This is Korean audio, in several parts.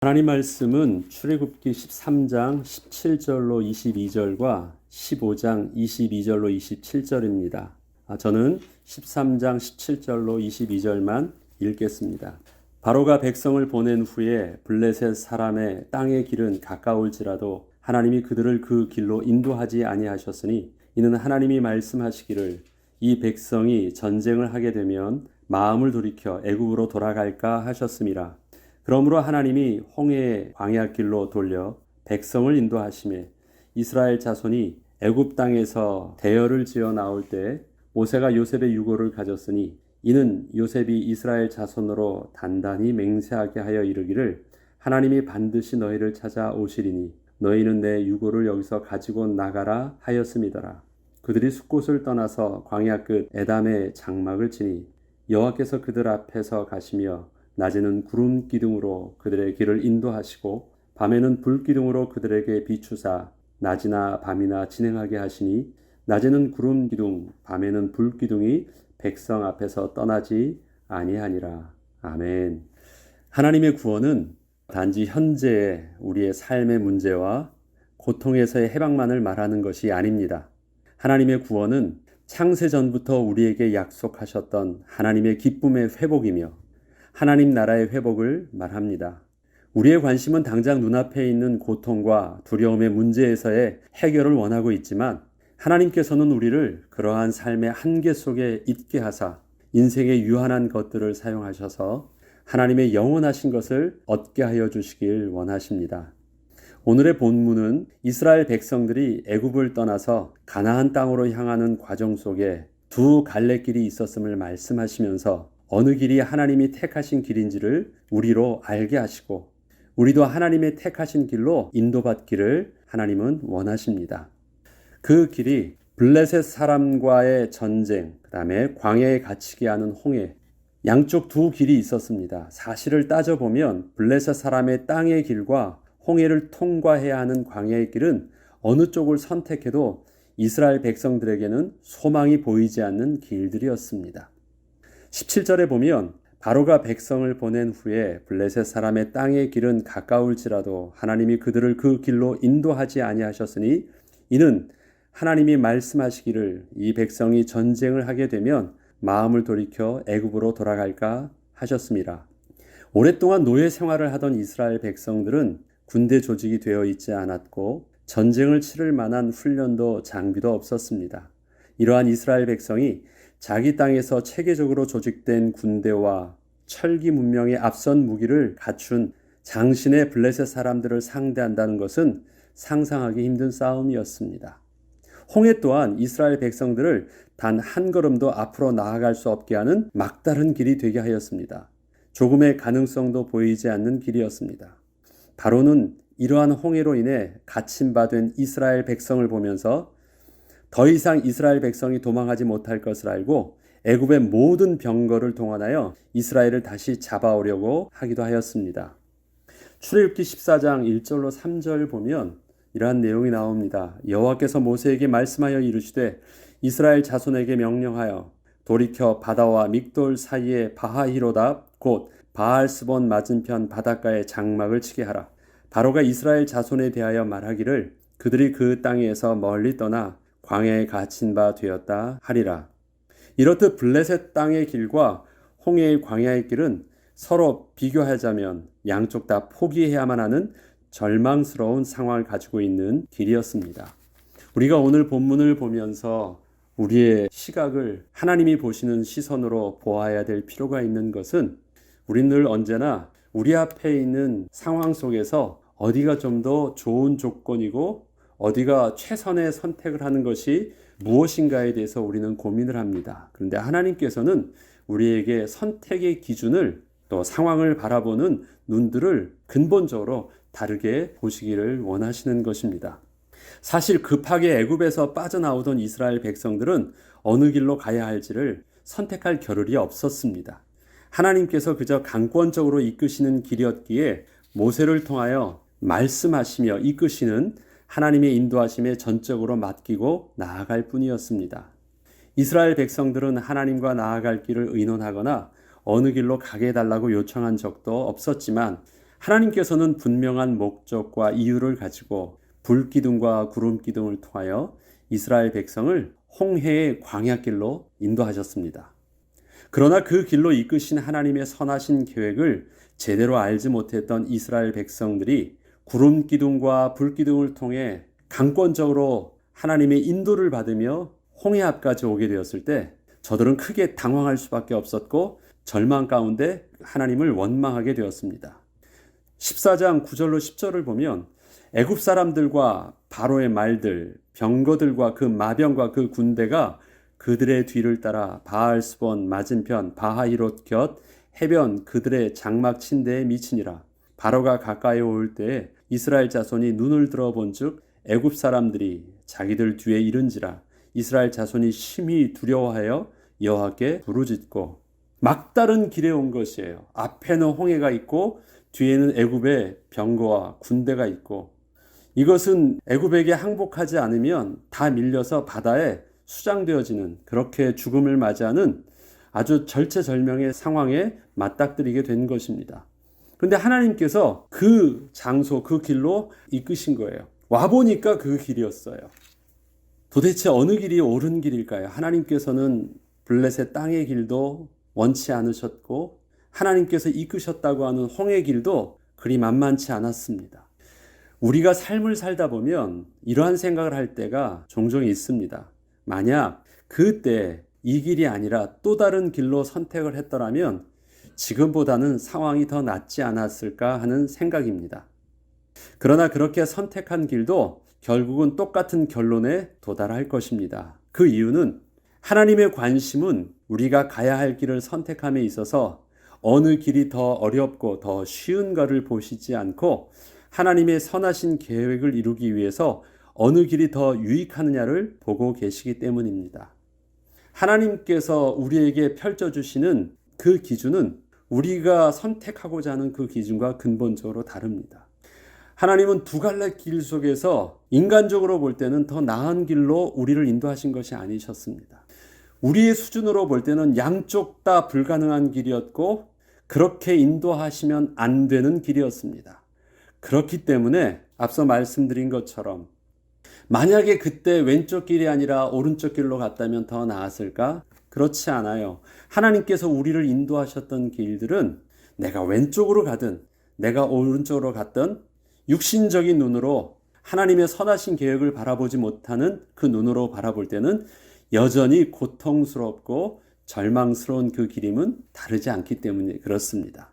하나님 말씀은 출애굽기 13장 17절로 22절과 15장 22절로 27절입니다. 저는 13장 17절로 22절만 읽겠습니다. 바로가 백성을 보낸 후에 블레셋 사람의 땅의 길은 가까울지라도 하나님이 그들을 그 길로 인도하지 아니하셨으니 이는 하나님이 말씀하시기를 이 백성이 전쟁을 하게 되면 마음을 돌이켜 애굽으로 돌아갈까 하셨음이라. 그러므로 하나님이 홍해의 광야길로 돌려 백성을 인도하시매 이스라엘 자손이 애굽 땅에서 대열을 지어 나올 때 모세가 요셉의 유고를 가졌으니 이는 요셉이 이스라엘 자손으로 단단히 맹세하게 하여 이르기를 하나님이 반드시 너희를 찾아오시리니 너희는 내 유고를 여기서 가지고 나가라 하였음이더라. 그들이 숫곳을 떠나서 광야 끝 에담의 장막을 치니 여호와께서 그들 앞에서 가시며 낮에는 구름 기둥으로 그들의 길을 인도하시고 밤에는 불 기둥으로 그들에게 비추사 낮이나 밤이나 진행하게 하시니 낮에는 구름 기둥 밤에는 불 기둥이 백성 앞에서 떠나지 아니하니라. 아멘. 하나님의 구원은 단지 현재의 우리의 삶의 문제와 고통에서의 해방만을 말하는 것이 아닙니다. 하나님의 구원은 창세 전부터 우리에게 약속하셨던 하나님의 기쁨의 회복이며 하나님 나라의 회복을 말합니다. 우리의 관심은 당장 눈앞에 있는 고통과 두려움의 문제에서의 해결을 원하고 있지만 하나님께서는 우리를 그러한 삶의 한계 속에 있게 하사 인생의 유한한 것들을 사용하셔서 하나님의 영원하신 것을 얻게 하여 주시길 원하십니다. 오늘의 본문은 이스라엘 백성들이 애굽을 떠나서 가나안 땅으로 향하는 과정 속에 두 갈래길이 있었음을 말씀하시면서 어느 길이 하나님이 택하신 길인지를 우리로 알게 하시고 우리도 하나님의 택하신 길로 인도받기를 하나님은 원하십니다. 그 길이 블레셋 사람과의 전쟁, 그 다음에 광야에 갇히게 하는 홍해, 양쪽 두 길이 있었습니다. 사실을 따져보면 블레셋 사람의 땅의 길과 홍해를 통과해야 하는 광야의 길은 어느 쪽을 선택해도 이스라엘 백성들에게는 소망이 보이지 않는 길들이었습니다. 17절에 보면 바로가 백성을 보낸 후에 블레셋 사람의 땅의 길은 가까울지라도 하나님이 그들을 그 길로 인도하지 아니하셨으니 이는 하나님이 말씀하시기를 이 백성이 전쟁을 하게 되면 마음을 돌이켜 애굽으로 돌아갈까 하셨습니다. 오랫동안 노예 생활을 하던 이스라엘 백성들은 군대 조직이 되어 있지 않았고 전쟁을 치를 만한 훈련도 장비도 없었습니다. 이러한 이스라엘 백성이 자기 땅에서 체계적으로 조직된 군대와 철기 문명의 앞선 무기를 갖춘 장신의 블레셋 사람들을 상대한다는 것은 상상하기 힘든 싸움이었습니다. 홍해 또한 이스라엘 백성들을 단 한 걸음도 앞으로 나아갈 수 없게 하는 막다른 길이 되게 하였습니다. 조금의 가능성도 보이지 않는 길이었습니다. 바로는 이러한 홍해로 인해 갇힌 바 된 이스라엘 백성을 보면서 더 이상 이스라엘 백성이 도망하지 못할 것을 알고 애굽의 모든 병거를 동원하여 이스라엘을 다시 잡아오려고 하기도 하였습니다. 출애굽기 14장 1절로 3절 보면 이러한 내용이 나옵니다. 여호와께서 모세에게 말씀하여 이르시되 이스라엘 자손에게 명령하여 돌이켜 바다와 믹돌 사이에 바하히로다 곧 바알스본 맞은편 바닷가에 장막을 치게 하라. 바로가 이스라엘 자손에 대하여 말하기를 그들이 그 땅에서 멀리 떠나 광야에 갇힌 바 되었다 하리라. 이렇듯 블레셋 땅의 길과 홍해의 광야의 길은 서로 비교하자면 양쪽 다 포기해야만 하는 절망스러운 상황을 가지고 있는 길이었습니다. 우리가 오늘 본문을 보면서 우리의 시각을 하나님이 보시는 시선으로 보아야 될 필요가 있는 것은 우리는 늘 언제나 우리 앞에 있는 상황 속에서 어디가 좀 더 좋은 조건이고 어디가 최선의 선택을 하는 것이 무엇인가에 대해서 우리는 고민을 합니다. 그런데 하나님께서는 우리에게 선택의 기준을 또 상황을 바라보는 눈들을 근본적으로 다르게 보시기를 원하시는 것입니다. 사실 급하게 애굽에서 빠져나오던 이스라엘 백성들은 어느 길로 가야 할지를 선택할 겨를이 없었습니다. 하나님께서 그저 강권적으로 이끄시는 길이었기에 모세를 통하여 말씀하시며 이끄시는 하나님의 인도하심에 전적으로 맡기고 나아갈 뿐이었습니다. 이스라엘 백성들은 하나님과 나아갈 길을 의논하거나 어느 길로 가게 해달라고 요청한 적도 없었지만 하나님께서는 분명한 목적과 이유를 가지고 불기둥과 구름기둥을 통하여 이스라엘 백성을 홍해의 광야길로 인도하셨습니다. 그러나 그 길로 이끄신 하나님의 선하신 계획을 제대로 알지 못했던 이스라엘 백성들이 구름기둥과 불기둥을 통해 강권적으로 하나님의 인도를 받으며 홍해 앞까지 오게 되었을 때 저들은 크게 당황할 수밖에 없었고 절망 가운데 하나님을 원망하게 되었습니다. 14장 9절로 10절을 보면 애굽 사람들과 바로의 말들, 병거들과 그 마병과 그 군대가 그들의 뒤를 따라 바알스본 맞은편 바하히롯 곁 해변 그들의 장막 침대에 미치니라. 바로가 가까이 올 때에 이스라엘 자손이 눈을 들어본즉 애굽 사람들이 자기들 뒤에 이른지라. 이스라엘 자손이 심히 두려워하여 여호와께 부르짖고 막다른 길에 온 것이에요. 앞에는 홍해가 있고 뒤에는 애굽의 병거와 군대가 있고, 이것은 애굽에게 항복하지 않으면 다 밀려서 바다에 수장되어지는, 그렇게 죽음을 맞이하는 아주 절체절명의 상황에 맞닥뜨리게 된 것입니다. 그런데 하나님께서 그 장소, 그 길로 이끄신 거예요. 와보니까 그 길이었어요. 도대체 어느 길이 옳은 길일까요? 하나님께서는 블레셋 땅의 길도 원치 않으셨고 하나님께서 이끄셨다고 하는 홍해 길도 그리 만만치 않았습니다. 우리가 삶을 살다 보면 이러한 생각을 할 때가 종종 있습니다. 만약 그때 이 길이 아니라 또 다른 길로 선택을 했더라면 지금보다는 상황이 더 낫지 않았을까 하는 생각입니다. 그러나 그렇게 선택한 길도 결국은 똑같은 결론에 도달할 것입니다. 그 이유는 하나님의 관심은 우리가 가야 할 길을 선택함에 있어서 어느 길이 더 어렵고 더 쉬운가를 보시지 않고 하나님의 선하신 계획을 이루기 위해서 어느 길이 더 유익하느냐를 보고 계시기 때문입니다. 하나님께서 우리에게 펼쳐주시는 그 기준은 우리가 선택하고자 하는 그 기준과 근본적으로 다릅니다. 하나님은 두 갈래 길 속에서 인간적으로 볼 때는 더 나은 길로 우리를 인도하신 것이 아니셨습니다. 우리의 수준으로 볼 때는 양쪽 다 불가능한 길이었고 그렇게 인도하시면 안 되는 길이었습니다. 그렇기 때문에 앞서 말씀드린 것처럼 만약에 그때 왼쪽 길이 아니라 오른쪽 길로 갔다면 더 나았을까? 그렇지 않아요. 하나님께서 우리를 인도하셨던 길들은 내가 왼쪽으로 가든 내가 오른쪽으로 갔든 육신적인 눈으로 하나님의 선하신 계획을 바라보지 못하는 그 눈으로 바라볼 때는 여전히 고통스럽고 절망스러운 그 길임은 다르지 않기 때문에 그렇습니다.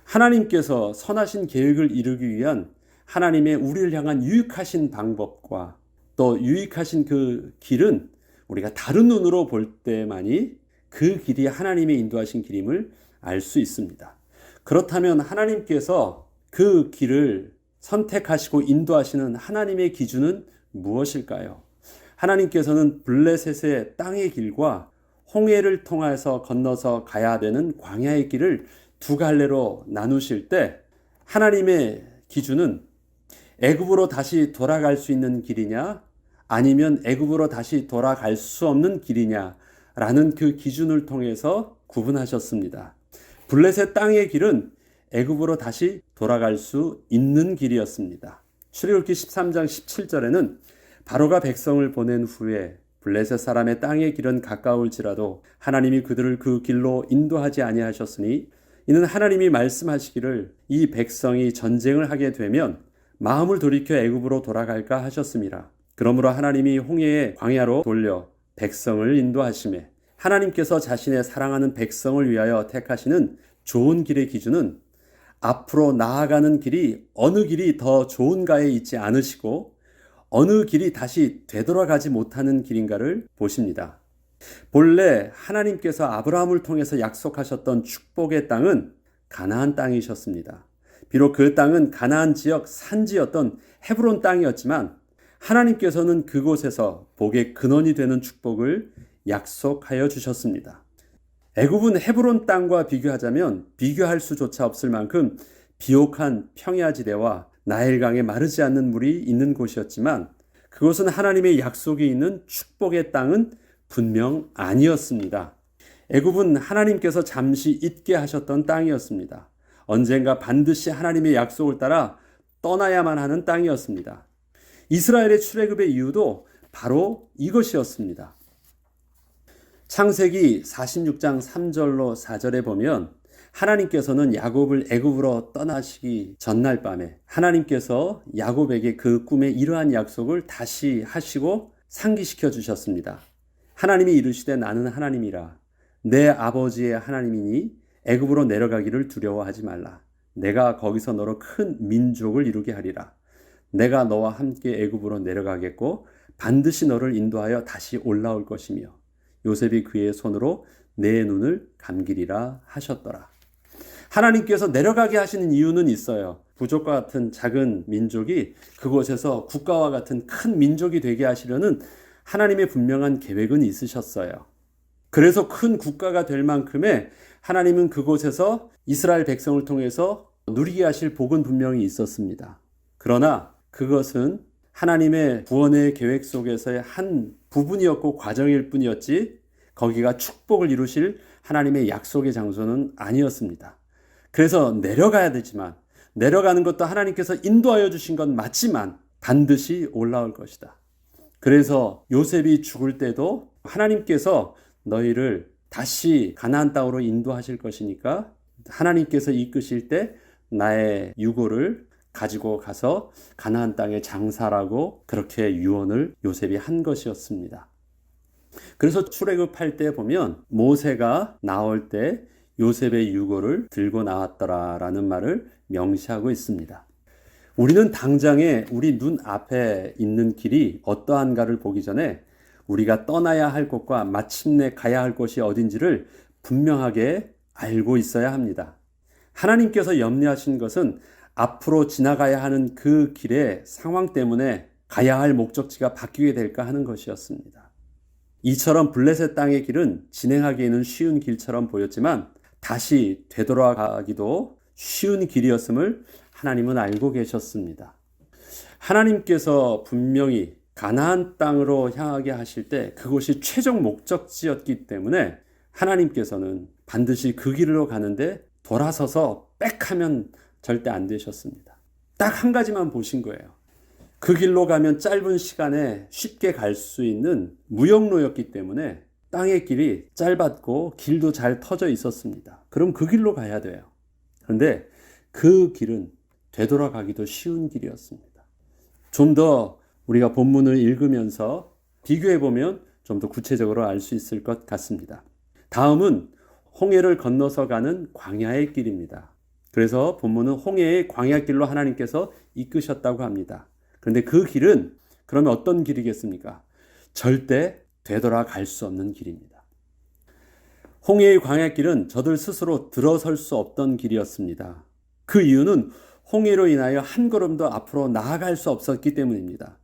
하나님께서 선하신 계획을 이루기 위한 하나님의 우리를 향한 유익하신 방법과 또 유익하신 그 길은 우리가 다른 눈으로 볼 때만이 그 길이 하나님의 인도하신 길임을 알 수 있습니다. 그렇다면 하나님께서 그 길을 선택하시고 인도하시는 하나님의 기준은 무엇일까요? 하나님께서는 블레셋의 땅의 길과 홍해를 통해서 건너서 가야 되는 광야의 길을 두 갈래로 나누실 때 하나님의 기준은 애굽으로 다시 돌아갈 수 있는 길이냐 아니면 애굽으로 다시 돌아갈 수 없는 길이냐라는 그 기준을 통해서 구분하셨습니다. 블레셋 땅의 길은 애굽으로 다시 돌아갈 수 있는 길이었습니다. 출애굽기 13장 17절에는 바로가 백성을 보낸 후에 블레셋 사람의 땅의 길은 가까울지라도 하나님이 그들을 그 길로 인도하지 아니하셨으니 이는 하나님이 말씀하시기를 이 백성이 전쟁을 하게 되면 마음을 돌이켜 애굽으로 돌아갈까 하셨습니다. 그러므로 하나님이 홍해의 광야로 돌려 백성을 인도하시매 하나님께서 자신의 사랑하는 백성을 위하여 택하시는 좋은 길의 기준은 앞으로 나아가는 길이 어느 길이 더 좋은가에 있지 않으시고 어느 길이 다시 되돌아가지 못하는 길인가를 보십니다. 본래 하나님께서 아브라함을 통해서 약속하셨던 축복의 땅은 가나안 땅이셨습니다. 비록 그 땅은 가나안 지역 산지였던 헤브론 땅이었지만 하나님께서는 그곳에서 복의 근원이 되는 축복을 약속하여 주셨습니다. 애굽은 헤브론 땅과 비교하자면 비교할 수조차 없을 만큼 비옥한 평야지대와 나일강에 마르지 않는 물이 있는 곳이었지만 그것은 하나님의 약속이 있는 축복의 땅은 분명 아니었습니다. 애굽은 하나님께서 잠시 잊게 하셨던 땅이었습니다. 언젠가 반드시 하나님의 약속을 따라 떠나야만 하는 땅이었습니다. 이스라엘의 출애굽의 이유도 바로 이것이었습니다. 창세기 46장 3절로 4절에 보면 하나님께서는 야곱을 애굽으로 떠나시기 전날 밤에 하나님께서 야곱에게 그 꿈의 이러한 약속을 다시 하시고 상기시켜 주셨습니다. 하나님이 이르시되 나는 하나님이라 내 아버지의 하나님이니 애굽으로 내려가기를 두려워하지 말라. 내가 거기서 너로 큰 민족을 이루게 하리라. 내가 너와 함께 애굽으로 내려가겠고 반드시 너를 인도하여 다시 올라올 것이며 요셉이 그의 손으로 내 눈을 감기리라 하셨더라. 하나님께서 내려가게 하시는 이유는 있어요. 부족과 같은 작은 민족이 그곳에서 국가와 같은 큰 민족이 되게 하시려는 하나님의 분명한 계획은 있으셨어요. 그래서 큰 국가가 될 만큼의 하나님은 그곳에서 이스라엘 백성을 통해서 누리게 하실 복은 분명히 있었습니다. 그러나 그것은 하나님의 구원의 계획 속에서의 한 부분이었고 과정일 뿐이었지 거기가 축복을 이루실 하나님의 약속의 장소는 아니었습니다. 그래서 내려가야 되지만 내려가는 것도 하나님께서 인도하여 주신 건 맞지만 반드시 올라올 것이다. 그래서 요셉이 죽을 때도 하나님께서 너희를 다시 가나안 땅으로 인도하실 것이니까 하나님께서 이끄실 때 나의 유고를 가지고 가서 가나안 땅에 장사라고 그렇게 유언을 요셉이 한 것이었습니다. 그래서 출애굽할 때 보면 모세가 나올 때 요셉의 유고를 들고 나왔더라라는 말을 명시하고 있습니다. 우리는 당장에 우리 눈 앞에 있는 길이 어떠한가를 보기 전에 우리가 떠나야 할 곳과 마침내 가야 할 곳이 어딘지를 분명하게 알고 있어야 합니다. 하나님께서 염려하신 것은 앞으로 지나가야 하는 그 길의 상황 때문에 가야 할 목적지가 바뀌게 될까 하는 것이었습니다. 이처럼 블레셋 땅의 길은 진행하기에는 쉬운 길처럼 보였지만 다시 되돌아가기도 쉬운 길이었음을 하나님은 알고 계셨습니다. 하나님께서 분명히 가나안 땅으로 향하게 하실 때 그곳이 최종 목적지였기 때문에 하나님께서는 반드시 그 길로 가는데 돌아서서 빽 하면 절대 안 되셨습니다. 딱 한 가지만 보신 거예요. 그 길로 가면 짧은 시간에 쉽게 갈 수 있는 무역로였기 때문에 땅의 길이 짧았고 길도 잘 터져 있었습니다. 그럼 그 길로 가야 돼요. 그런데 그 길은 되돌아가기도 쉬운 길이었습니다. 좀 더 우리가 본문을 읽으면서 비교해 보면 좀 더 구체적으로 알 수 있을 것 같습니다. 다음은 홍해를 건너서 가는 광야의 길입니다. 그래서 본문은 홍해의 광야길로 하나님께서 이끄셨다고 합니다. 그런데 그 길은 그러면 어떤 길이겠습니까? 절대 되돌아갈 수 없는 길입니다. 홍해의 광야길은 저들 스스로 들어설 수 없던 길이었습니다. 그 이유는 홍해로 인하여 한 걸음도 앞으로 나아갈 수 없었기 때문입니다.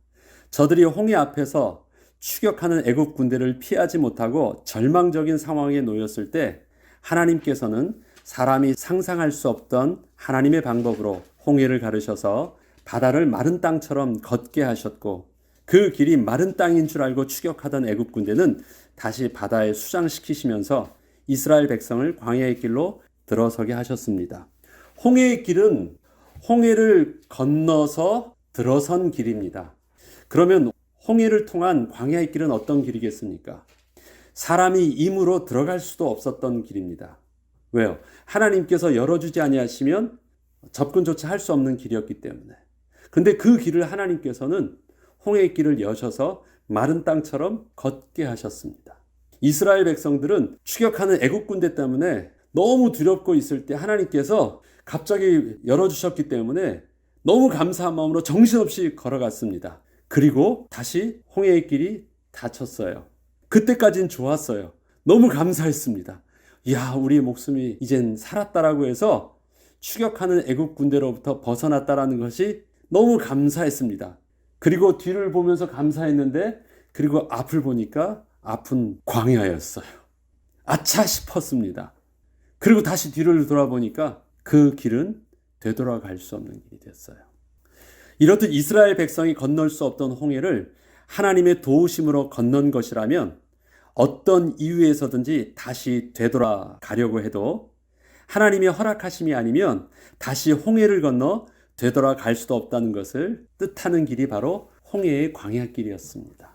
저들이 홍해 앞에서 추격하는 애국 군대를 피하지 못하고 절망적인 상황에 놓였을 때 하나님께서는 사람이 상상할 수 없던 하나님의 방법으로 홍해를 가르셔서 바다를 마른 땅처럼 걷게 하셨고 그 길이 마른 땅인 줄 알고 추격하던 애국 군대는 다시 바다에 수장시키시면서 이스라엘 백성을 광야의 길로 들어서게 하셨습니다. 홍해의 길은 홍해를 건너서 들어선 길입니다. 그러면 홍해를 통한 광야의 길은 어떤 길이겠습니까? 사람이 임으로 들어갈 수도 없었던 길입니다. 왜요? 하나님께서 열어주지 아니하시면 접근조차 할 수 없는 길이었기 때문에. 근데 그 길을 하나님께서는 홍해의 길을 여셔서 마른 땅처럼 걷게 하셨습니다. 이스라엘 백성들은 추격하는 애국 군대 때문에 너무 두렵고 있을 때 하나님께서 갑자기 열어주셨기 때문에 너무 감사한 마음으로 정신없이 걸어갔습니다. 그리고 다시 홍해의 길이 닫혔어요. 그때까진 좋았어요. 너무 감사했습니다. 이야, 우리의 목숨이 이젠 살았다라고 해서 추격하는 애국 군대로부터 벗어났다라는 것이 너무 감사했습니다. 그리고 뒤를 보면서 감사했는데 그리고 앞을 보니까 앞은 광야였어요. 아차 싶었습니다. 그리고 다시 뒤를 돌아보니까 그 길은 되돌아갈 수 없는 길이 됐어요. 이렇듯 이스라엘 백성이 건널 수 없던 홍해를 하나님의 도우심으로 건넌 것이라면 어떤 이유에서든지 다시 되돌아가려고 해도 하나님의 허락하심이 아니면 다시 홍해를 건너 되돌아갈 수도 없다는 것을 뜻하는 길이 바로 홍해의 광야길이었습니다.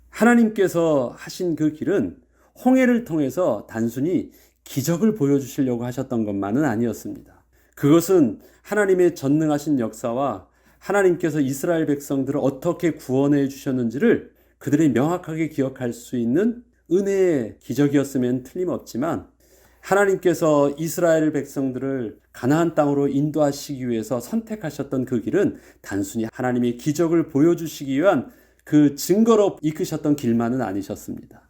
하나님께서 하신 그 길은 홍해를 통해서 단순히 기적을 보여주시려고 하셨던 것만은 아니었습니다. 그것은 하나님의 전능하신 역사와 하나님께서 이스라엘 백성들을 어떻게 구원해 주셨는지를 그들이 명확하게 기억할 수 있는 은혜의 기적이었으면 틀림없지만, 하나님께서 이스라엘 백성들을 가나안 땅으로 인도하시기 위해서 선택하셨던 그 길은 단순히 하나님의 기적을 보여주시기 위한 그 증거로 이끄셨던 길만은 아니셨습니다.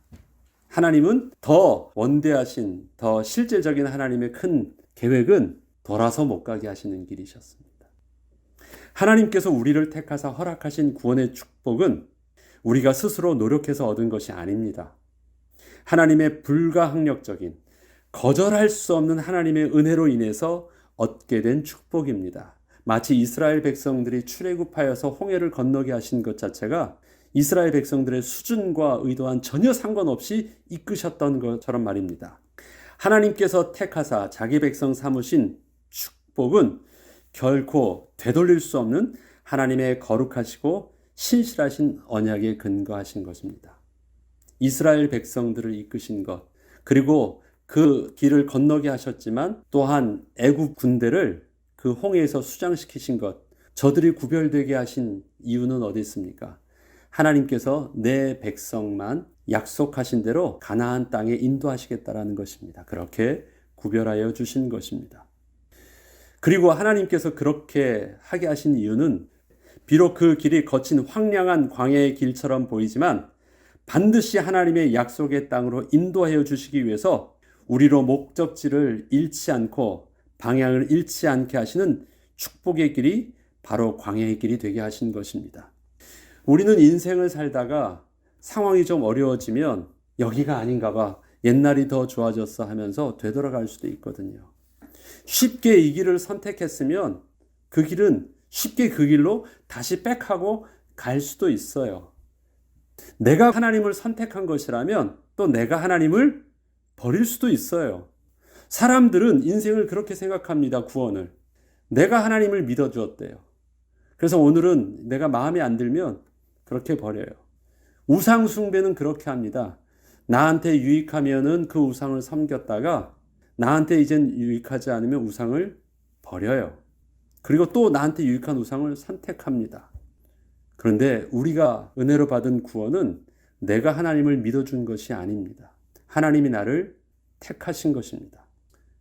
하나님은 더 원대하신, 더 실제적인 하나님의 큰 계획은 돌아서 못 가게 하시는 길이셨습니다. 하나님께서 우리를 택하사 허락하신 구원의 축복은 우리가 스스로 노력해서 얻은 것이 아닙니다. 하나님의 불가항력적인, 거절할 수 없는 하나님의 은혜로 인해서 얻게 된 축복입니다. 마치 이스라엘 백성들이 출애굽하여서 홍해를 건너게 하신 것 자체가 이스라엘 백성들의 수준과 의도와는 전혀 상관없이 이끄셨던 것처럼 말입니다. 하나님께서 택하사 자기 백성 삼으신 축복은 결코 되돌릴 수 없는 하나님의 거룩하시고 신실하신 언약에 근거하신 것입니다. 이스라엘 백성들을 이끄신 것, 그리고 그 길을 건너게 하셨지만 또한 애굽 군대를 그 홍해에서 수장시키신 것, 저들이 구별되게 하신 이유는 어디 있습니까? 하나님께서 내 백성만 약속하신 대로 가나안 땅에 인도하시겠다라는 것입니다. 그렇게 구별하여 주신 것입니다. 그리고 하나님께서 그렇게 하게 하신 이유는 비록 그 길이 거친 황량한 광야의 길처럼 보이지만 반드시 하나님의 약속의 땅으로 인도하여 주시기 위해서 우리로 목적지를 잃지 않고 방향을 잃지 않게 하시는 축복의 길이 바로 광야의 길이 되게 하신 것입니다. 우리는 인생을 살다가 상황이 좀 어려워지면 여기가 아닌가 봐, 옛날이 더 좋아졌어 하면서 되돌아갈 수도 있거든요. 쉽게 이 길을 선택했으면 그 길은 쉽게 그 길로 다시 백하고 갈 수도 있어요. 내가 하나님을 선택한 것이라면 또 내가 하나님을 버릴 수도 있어요. 사람들은 인생을 그렇게 생각합니다. 구원을. 내가 하나님을 믿어주었대요. 그래서 오늘은 내가 마음에 안 들면 그렇게 버려요. 우상 숭배는 그렇게 합니다. 나한테 유익하면은 그 우상을 섬겼다가 나한테 이젠 유익하지 않으면 우상을 버려요. 그리고 또 나한테 유익한 우상을 선택합니다. 그런데 우리가 은혜로 받은 구원은 내가 하나님을 믿어준 것이 아닙니다. 하나님이 나를 택하신 것입니다.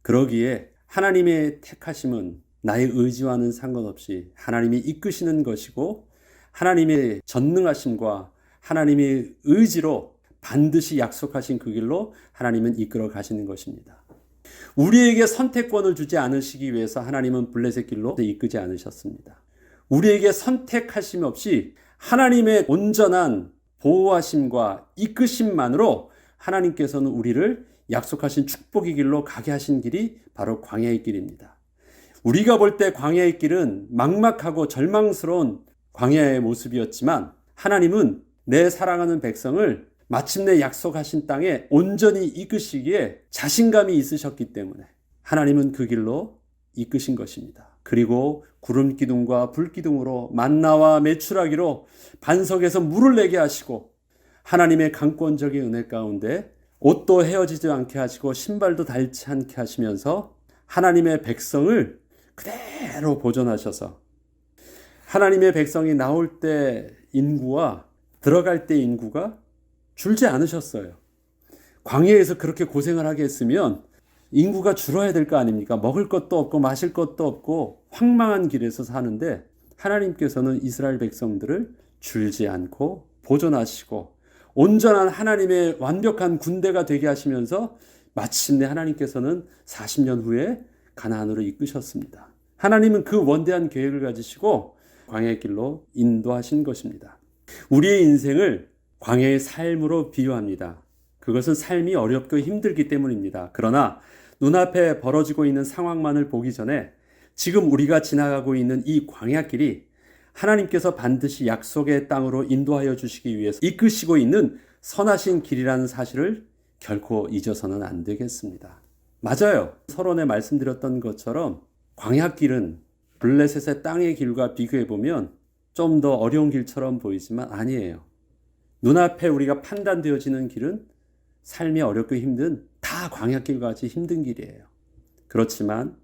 그러기에 하나님의 택하심은 나의 의지와는 상관없이 하나님이 이끄시는 것이고, 하나님의 전능하심과 하나님의 의지로 반드시 약속하신 그 길로 하나님은 이끌어 가시는 것입니다. 우리에게 선택권을 주지 않으시기 위해서 하나님은 블레셋 길로 이끄지 않으셨습니다. 우리에게 선택하심 없이 하나님의 온전한 보호하심과 이끄심만으로 하나님께서는 우리를 약속하신 축복의 길로 가게 하신 길이 바로 광야의 길입니다. 우리가 볼 때 광야의 길은 막막하고 절망스러운 광야의 모습이었지만 하나님은 내 사랑하는 백성을 마침내 약속하신 땅에 온전히 이끄시기에 자신감이 있으셨기 때문에 하나님은 그 길로 이끄신 것입니다. 그리고 구름 기둥과 불 기둥으로 만나와 메추라기로 반석에서 물을 내게 하시고, 하나님의 강권적인 은혜 가운데 옷도 헤어지지 않게 하시고 신발도 닳지 않게 하시면서 하나님의 백성을 그대로 보존하셔서 하나님의 백성이 나올 때 인구와 들어갈 때 인구가 줄지 않으셨어요. 광야에서 그렇게 고생을 하게 했으면 인구가 줄어야 될 거 아닙니까? 먹을 것도 없고 마실 것도 없고 황망한 길에서 사는데 하나님께서는 이스라엘 백성들을 줄지 않고 보존하시고 온전한 하나님의 완벽한 군대가 되게 하시면서 마침내 하나님께서는 40년 후에 가나안으로 이끄셨습니다. 하나님은 그 원대한 계획을 가지시고 광야의 길로 인도하신 것입니다. 우리의 인생을 광야의 삶으로 비유합니다. 그것은 삶이 어렵고 힘들기 때문입니다. 그러나 눈앞에 벌어지고 있는 상황만을 보기 전에 지금 우리가 지나가고 있는 이 광야길이 하나님께서 반드시 약속의 땅으로 인도하여 주시기 위해서 이끄시고 있는 선하신 길이라는 사실을 결코 잊어서는 안 되겠습니다. 맞아요. 서론에 말씀드렸던 것처럼 광야길은 블레셋의 땅의 길과 비교해보면 좀 더 어려운 길처럼 보이지만 아니에요. 눈앞에 우리가 판단되어지는 길은 삶이 어렵고 힘든 다 광야길과 같이 힘든 길이에요. 그렇지만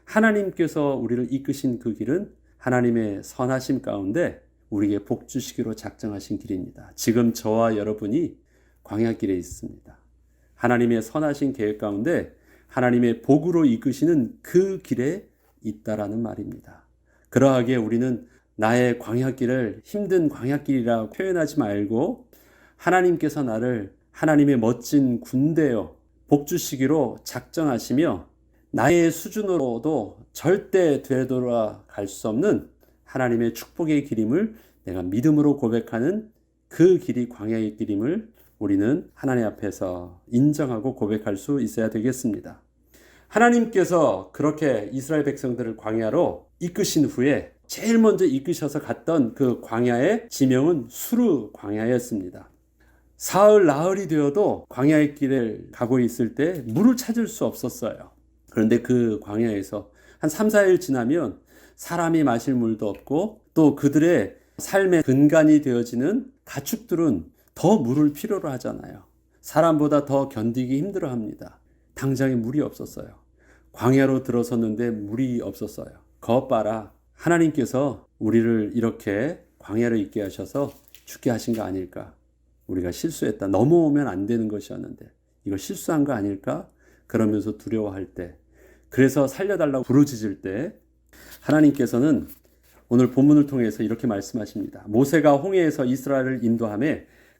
하나님께서 우리를 이끄신 그 길은 하나님의 선하심 가운데 우리에게 복 주시기로 작정하신 길입니다. 지금 저와 여러분이 광야길에 있습니다. 하나님의 선하신 계획 가운데 하나님의 복으로 이끄시는 그 길에 있다라는 말입니다. 그러하기에 우리는 나의 광야길을 힘든 광야길이라고 표현하지 말고 하나님께서 나를 하나님의 멋진 군대여 복 주시기로 작정하시며 나의 수준으로도 절대 되돌아갈 수 없는 하나님의 축복의 길임을 내가 믿음으로 고백하는 그 길이 광야의 길임을 우리는 하나님 앞에서 인정하고 고백할 수 있어야 되겠습니다. 하나님께서 그렇게 이스라엘 백성들을 광야로 이끄신 후에 제일 먼저 이끄셔서 갔던 그 광야의 지명은 수르 광야였습니다. 사흘 나흘이 되어도 광야의 길을 가고 있을 때 물을 찾을 수 없었어요. 그런데 그 광야에서 한 3, 4일 지나면 사람이 마실 물도 없고 또 그들의 삶의 근간이 되어지는 가축들은 더 물을 필요로 하잖아요. 사람보다 더 견디기 힘들어 합니다. 당장에 물이 없었어요. 광야로 들어섰는데 물이 없었어요. 것 봐라. 하나님께서 우리를 이렇게 광야로 있게 하셔서 죽게 하신 거 아닐까? 우리가 실수했다. 넘어오면 안 되는 것이었는데 이거 실수한 거 아닐까? 그러면서 두려워할 때, 그래서 살려달라고 부르짖을 때 하나님께서는 오늘 본문을 통해서 이렇게 말씀하십니다. 모세가 홍해에서 이스라엘을 인도하며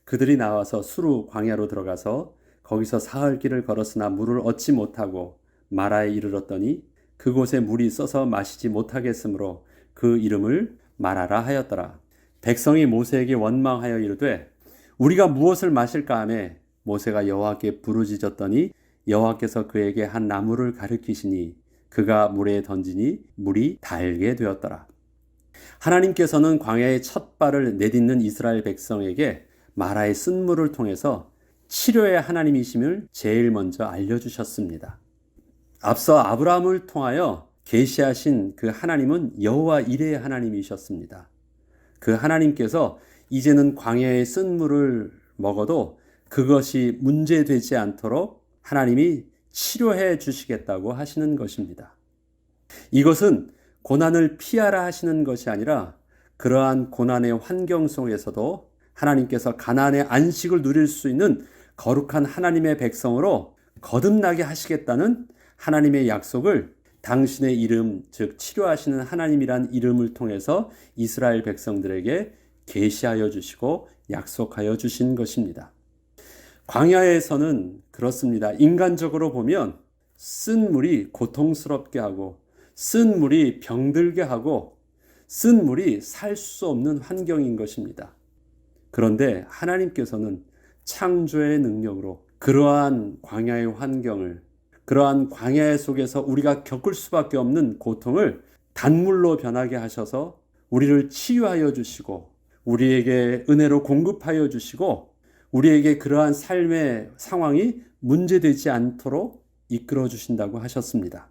그들이 나와서 수르 광야로 들어가서 거기서 사흘 길을 걸었으나 물을 얻지 못하고 마라에 이르렀더니 그곳에 물이 써서 마시지 못하겠으므로 그 이름을 마라라 하였더라. 백성이 모세에게 원망하여 이르되 우리가 무엇을 마실까 하며 모세가 여호와께 부르짖었더니 여호와께서 그에게 한 나무를 가르치시니 그가 물에 던지니 물이 달게 되었더라. 하나님께서는 광야의 첫 발을 내딛는 이스라엘 백성에게 마라의 쓴물을 통해서 치료의 하나님이심을 제일 먼저 알려주셨습니다. 앞서 아브라함을 통하여 계시하신 그 하나님은 여호와 이레의 하나님이셨습니다. 그 하나님께서 이제는 광야의 쓴물을 먹어도 그것이 문제되지 않도록 하나님이 치료해 주시겠다고 하시는 것입니다. 이것은 고난을 피하라 하시는 것이 아니라 그러한 고난의 환경 속에서도 하나님께서 가나안의 안식을 누릴 수 있는 거룩한 하나님의 백성으로 거듭나게 하시겠다는 하나님의 약속을 당신의 이름, 즉 치료하시는 하나님이란 이름을 통해서 이스라엘 백성들에게 계시하여 주시고 약속하여 주신 것입니다. 광야에서는 그렇습니다. 인간적으로 보면 쓴 물이 고통스럽게 하고 쓴 물이 병들게 하고 쓴 물이 살 수 없는 환경인 것입니다. 그런데 하나님께서는 창조의 능력으로 그러한 광야의 환경을, 그러한 광야 속에서 우리가 겪을 수밖에 없는 고통을 단물로 변하게 하셔서 우리를 치유하여 주시고 우리에게 은혜로 공급하여 주시고 우리에게 그러한 삶의 상황이 문제되지 않도록 이끌어 주신다고 하셨습니다.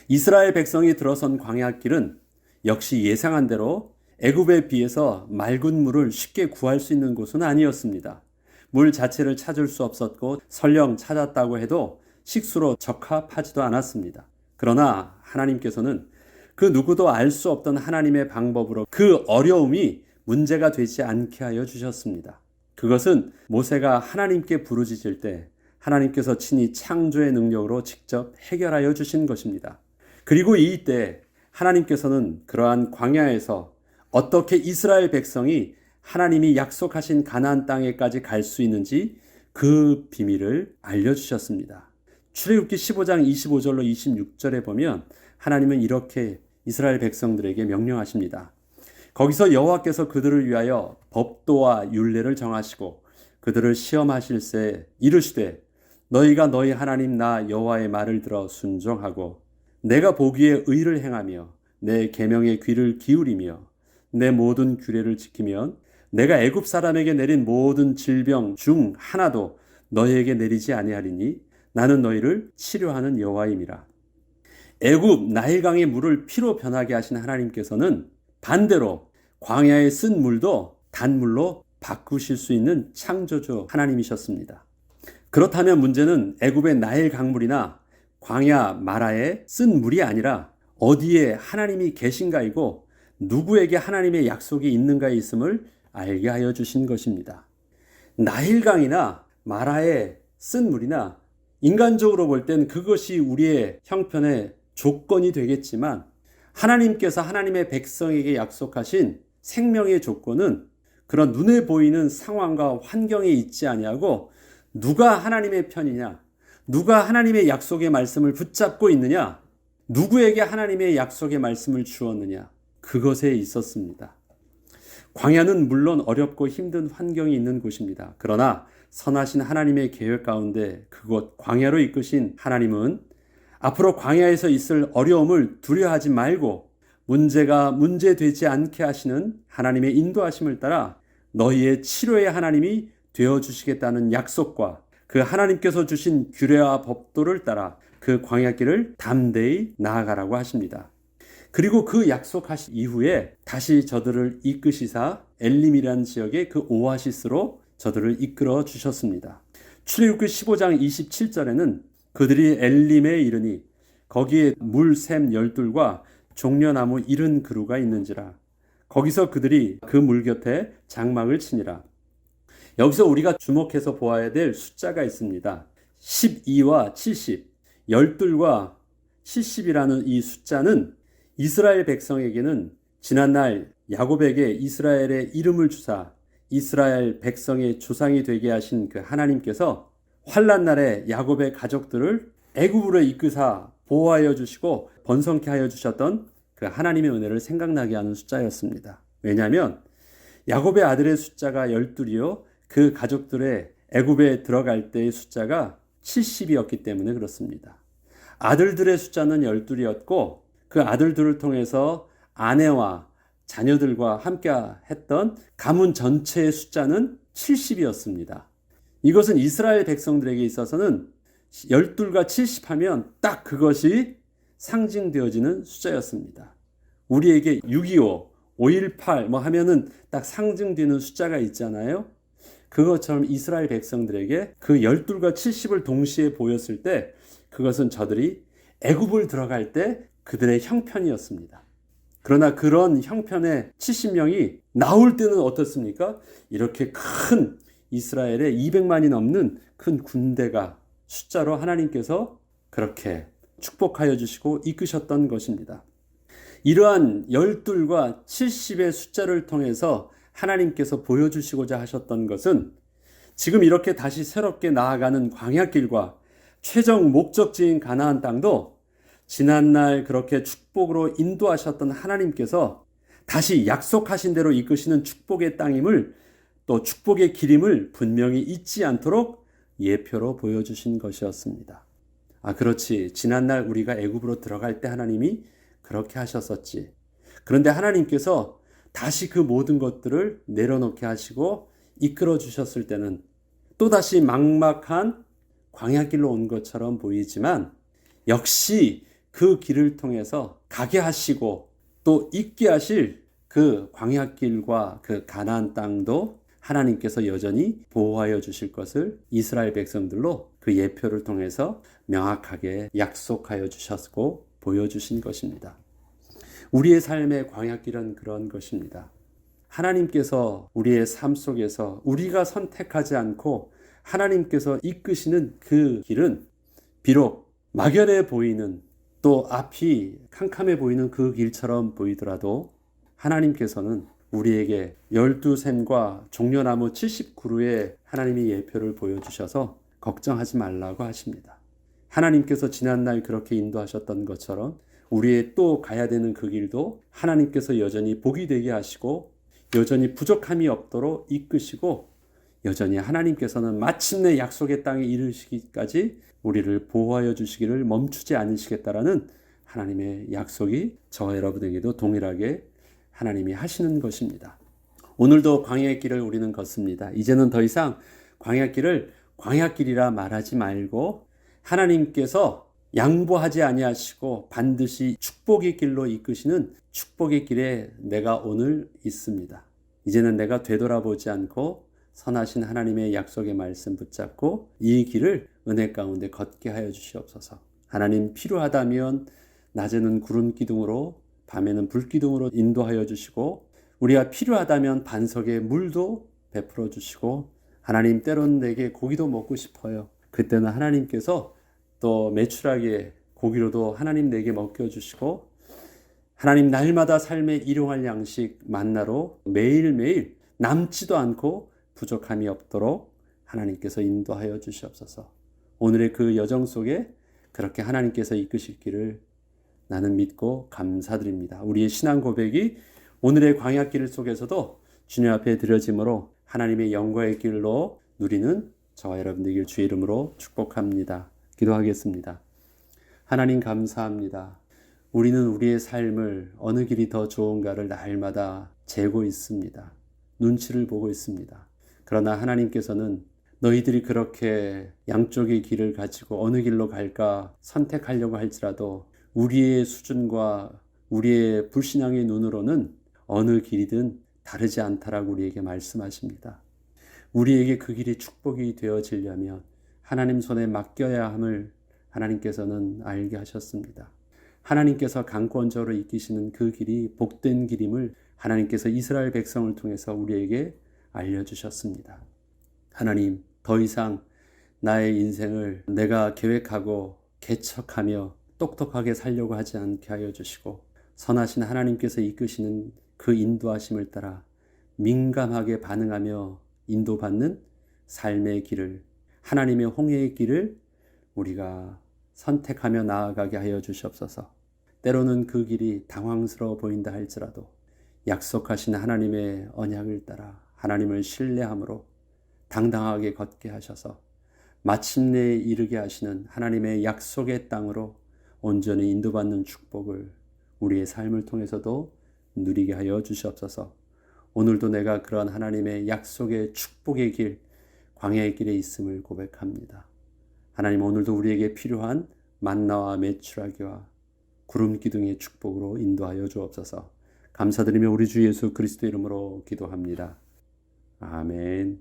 이스라엘 백성이 들어선 광야길은 역시 예상한 대로 애굽에 비해서 맑은 물을 쉽게 구할 수 있는 곳은 아니었습니다. 물 자체를 찾을 수 없었고 설령 찾았다고 해도 식수로 적합하지도 않았습니다. 그러나 하나님께서는 그 누구도 알 수 없던 하나님의 방법으로 그 어려움이 문제가 되지 않게 하여 주셨습니다. 그것은 모세가 하나님께 부르짖을 때 하나님께서 친히 창조의 능력으로 직접 해결하여 주신 것입니다. 그리고 이때 하나님께서는 그러한 광야에서 어떻게 이스라엘 백성이 하나님이 약속하신 가나안 땅에까지 갈 수 있는지 그 비밀을 알려주셨습니다. 출애굽기 15장 25절로 26절에 보면 하나님은 이렇게 이스라엘 백성들에게 명령하십니다. 거기서 여호와께서 그들을 위하여 법도와 율례를 정하시고 그들을 시험하실새 이르시되 너희가 너희 하나님 나 여호와의 말을 들어 순종하고 내가 보기에 의를 행하며 내 계명에 귀를 기울이며 내 모든 규례를 지키면 내가 애굽 사람에게 내린 모든 질병 중 하나도 너희에게 내리지 아니하리니 나는 너희를 치료하는 여호와임이라. 애굽 나일강의 물을 피로 변하게 하신 하나님께서는 반대로 광야에 쓴 물도 단물로 바꾸실 수 있는 창조주 하나님이셨습니다. 그렇다면 문제는 애굽의 나일 강물이나 광야 마라에 쓴 물이 아니라 어디에 하나님이 계신가이고 누구에게 하나님의 약속이 있는가에 있음을 알게 하여 주신 것입니다. 나일강이나 마라에 쓴 물이나 인간적으로 볼 땐 그것이 우리의 형편의 조건이 되겠지만 하나님께서 하나님의 백성에게 약속하신 생명의 조건은 그런 눈에 보이는 상황과 환경에 있지 아니하고 누가 하나님의 편이냐, 누가 하나님의 약속의 말씀을 붙잡고 있느냐, 누구에게 하나님의 약속의 말씀을 주었느냐, 그것에 있었습니다. 광야는 물론 어렵고 힘든 환경이 있는 곳입니다. 그러나 선하신 하나님의 계획 가운데 그곳 광야로 이끄신 하나님은 앞으로 광야에서 있을 어려움을 두려워하지 말고 문제가 문제되지 않게 하시는 하나님의 인도하심을 따라 너희의 치료의 하나님이 되어주시겠다는 약속과 그 하나님께서 주신 규례와 법도를 따라 그 광야길을 담대히 나아가라고 하십니다. 그리고 그 약속하신 이후에 다시 저들을 이끄시사 엘림이라는 지역의 그 오아시스로 저들을 이끌어 주셨습니다. 출애굽기 15장 27절에는 그들이 엘림에 이르니 거기에 물샘 12과 종려나무 70그루가 있는지라. 거기서 그들이 그 물 곁에 장막을 치니라. 여기서 우리가 주목해서 보아야 될 숫자가 있습니다. 12와 70, 12과 70이라는 이 숫자는 이스라엘 백성에게는 지난날 야곱에게 이스라엘의 이름을 주사 이스라엘 백성의 조상이 되게 하신 그 하나님께서 환난 날에 야곱의 가족들을 애굽으로 이끄사 보호하여 주시고 번성케 하여 주셨던 그 하나님의 은혜를 생각나게 하는 숫자였습니다. 왜냐하면 야곱의 아들의 숫자가 12이요 그 가족들의 애굽에 들어갈 때의 숫자가 70이었기 때문에 그렇습니다. 아들들의 숫자는 12이었고 그 아들들을 통해서 아내와 자녀들과 함께 했던 가문 전체의 숫자는 70이었습니다. 이것은 이스라엘 백성들에게 있어서는 12과 70 하면 딱 그것이 상징되어지는 숫자였습니다. 우리에게 625, 518 뭐 하면은 딱 상징되는 숫자가 있잖아요. 그것처럼 이스라엘 백성들에게 그 12과 70을 동시에 보였을 때 그것은 저들이 애굽을 들어갈 때 그들의 형편이었습니다. 그러나 그런 형편의 70명이 나올 때는 어떻습니까? 이렇게 큰 이스라엘의 200만이 넘는 큰 군대가 숫자로 하나님께서 그렇게 축복하여 주시고 이끄셨던 것입니다. 이러한 12과 70의 숫자를 통해서 하나님께서 보여주시고자 하셨던 것은 지금 이렇게 다시 새롭게 나아가는 광야길과 최종 목적지인 가나안 땅도 지난날 그렇게 축복으로 인도하셨던 하나님께서 다시 약속하신 대로 이끄시는 축복의 땅임을 또 축복의 길임을 분명히 잊지 않도록 예표로 보여주신 것이었습니다. 그렇지. 지난날 우리가 애굽으로 들어갈 때 하나님이 그렇게 하셨었지. 그런데 하나님께서 다시 그 모든 것들을 내려놓게 하시고 이끌어 주셨을 때는 또다시 막막한 광야길로 온 것처럼 보이지만 역시 그 길을 통해서 가게 하시고 또 있게 하실 그 광야길과 그 가나안 땅도 하나님께서 여전히 보호하여 주실 것을 이스라엘 백성들로 그 예표를 통해서 명확하게 약속하여 주셨고 보여주신 것입니다. 우리의 삶의 광야길은 그런 것입니다. 하나님께서 우리의 삶 속에서 우리가 선택하지 않고 하나님께서 이끄시는 그 길은 비록 막연해 보이는 또 앞이 캄캄해 보이는 그 길처럼 보이더라도 하나님께서는 우리에게 12샘과 종려나무 70그루의 하나님의 예표를 보여주셔서 걱정하지 말라고 하십니다. 하나님께서 지난날 그렇게 인도하셨던 것처럼 우리의 또 가야 되는 그 길도 하나님께서 여전히 복이 되게 하시고 여전히 부족함이 없도록 이끄시고 여전히 하나님께서는 마침내 약속의 땅에 이르시기까지 우리를 보호하여 주시기를 멈추지 않으시겠다라는 하나님의 약속이 저와 여러분에게도 동일하게 하나님이 하시는 것입니다. 오늘도 광야의 길을 우리는 걷습니다. 이제는 더 이상 광야길을 광야길이라 말하지 말고 하나님께서 양보하지 아니하시고 반드시 축복의 길로 이끄시는 축복의 길에 내가 오늘 있습니다. 이제는 내가 되돌아보지 않고 선하신 하나님의 약속의 말씀 붙잡고 이 길을 은혜 가운데 걷게 하여 주시옵소서. 하나님, 필요하다면 낮에는 구름 기둥으로 밤에는 불 기둥으로 인도하여 주시고, 우리가 필요하다면 반석에 물도 베풀어 주시고, 하나님, 때로는 내게 고기도 먹고 싶어요. 그때는 하나님께서 또 매출하게 고기로도 하나님 내게 먹여주시고, 하나님, 날마다 삶에 일용할 양식 만나로 매일매일 남지도 않고 부족함이 없도록 하나님께서 인도하여 주시옵소서. 오늘의 그 여정 속에 그렇게 하나님께서 이끄실 길을 나는 믿고 감사드립니다. 우리의 신앙 고백이 오늘의 광야길 속에서도 주님 앞에 드려짐으로 하나님의 영광의 길로 누리는 저와 여러분 되길 주의 이름으로 축복합니다. 기도하겠습니다. 하나님, 감사합니다. 우리는 우리의 삶을 어느 길이 더 좋은가를 날마다 재고 있습니다. 눈치를 보고 있습니다. 그러나 하나님께서는 너희들이 그렇게 양쪽의 길을 가지고 어느 길로 갈까 선택하려고 할지라도 우리의 수준과 우리의 불신앙의 눈으로는 어느 길이든 다르지 않다라고 우리에게 말씀하십니다. 우리에게 그 길이 축복이 되어지려면 하나님 손에 맡겨야 함을 하나님께서는 알게 하셨습니다. 하나님께서 강권적으로 이끄시는 그 길이 복된 길임을 하나님께서 이스라엘 백성을 통해서 우리에게 알려주셨습니다. 하나님, 더 이상 나의 인생을 내가 계획하고 개척하며 똑똑하게 살려고 하지 않게 하여 주시고, 선하신 하나님께서 이끄시는 그 인도하심을 따라 민감하게 반응하며 인도받는 삶의 길을, 하나님의 홍해의 길을 우리가 선택하며 나아가게 하여 주시옵소서. 때로는 그 길이 당황스러워 보인다 할지라도 약속하신 하나님의 언약을 따라 하나님을 신뢰함으로 당당하게 걷게 하셔서 마침내 이르게 하시는 하나님의 약속의 땅으로 온전히 인도받는 축복을 우리의 삶을 통해서도 누리게 하여 주시옵소서. 오늘도 내가 그런 하나님의 약속의 축복의 길, 광야의 길에 있음을 고백합니다. 하나님, 오늘도 우리에게 필요한 만나와 메추라기와 구름 기둥의 축복으로 인도하여 주옵소서. 감사드리며 우리 주 예수 그리스도 이름으로 기도합니다. 아멘.